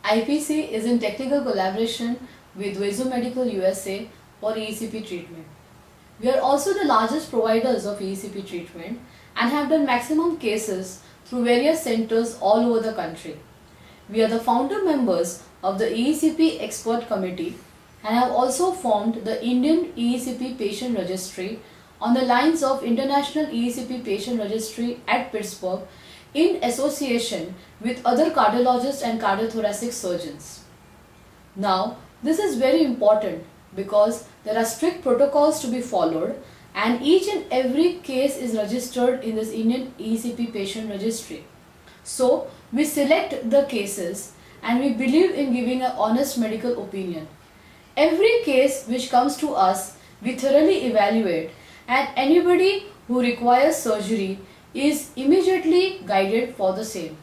IPC is in technical collaboration with Vezo Medical USA for EECP treatment. We are also the largest providers of EECP treatment and have done maximum cases through various centers all over the country. We are the founder members of the EECP Expert Committee and have also formed the Indian EECP Patient Registry on the lines of International EECP Patient Registry at Pittsburgh in association with other cardiologists and cardiothoracic surgeons. Now, this is very important because there are strict protocols to be followed and each and every case is registered in this Indian EECP Patient Registry. So, we select the cases and we believe in giving an honest medical opinion. Every case which comes to us, we thoroughly evaluate, and anybody who requires surgery is immediately guided for the same.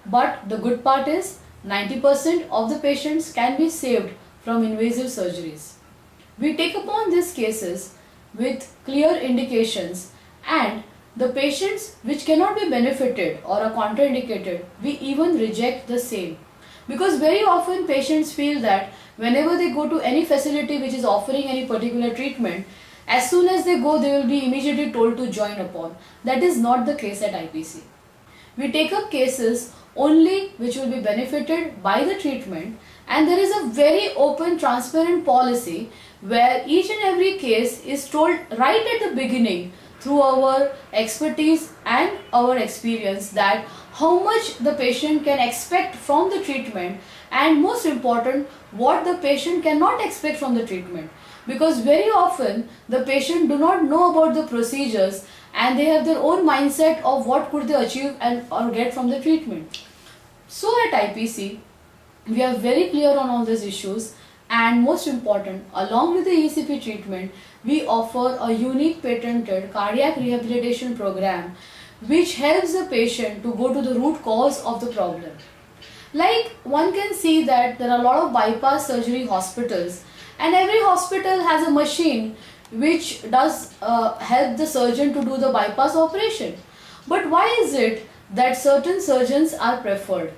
But the good part is 90% of the patients can be saved from invasive surgeries. We take upon these cases with clear indications, and the patients which cannot be benefited or are contraindicated, we even reject the same. Because very often patients feel that whenever they go to any facility which is offering any particular treatment, as soon as they go, they will be immediately told to join upon. That is not the case at IPC. We take up cases only which will be benefited by the treatment, and there is a very open, transparent policy where each and every case is told right at the beginning through our expertise and our experience that how much the patient can expect from the treatment, and most important, what the patient cannot expect from the treatment. Because very often the patient do not know about the procedures and they have their own mindset of what could they achieve and or get from the treatment. So at IPC, we are very clear on all these issues, and most important, along with the EECP treatment, we offer a unique patented cardiac rehabilitation program which helps the patient to go to the root cause of the problem. Like one can see that there are a lot of bypass surgery hospitals, and every hospital has a machine which does help the surgeon to do the bypass operation. But why is it that certain surgeons are preferred?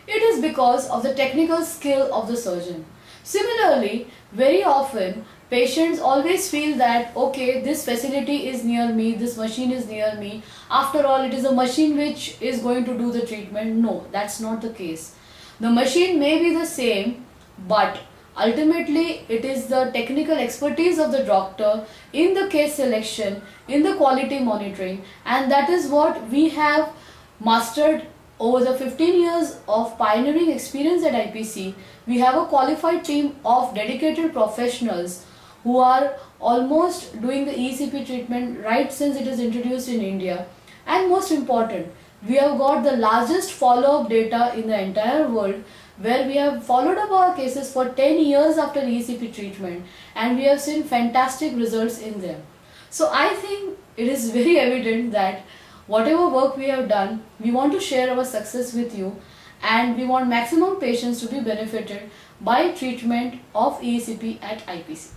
It is because of the technical skill of the surgeon. Similarly, very often patients always feel that okay, this facility is near me, this machine is near me, after all it is a machine which is going to do the treatment. No, that's not the case. The machine may be the same, but ultimately it is the technical expertise of the doctor in the case selection, in the quality monitoring, and that is what we have mastered over the 15 years of pioneering experience at IPC. We have a qualified team of dedicated professionals who are almost doing the EECP treatment right since it is introduced in India. And most important, we have got the largest follow-up data in the entire world, where we have followed up our cases for 10 years after EECP treatment, and we have seen fantastic results in them. So I think it is very evident that whatever work we have done, we want to share our success with you, and we want maximum patients to be benefited by treatment of EECP at IPC.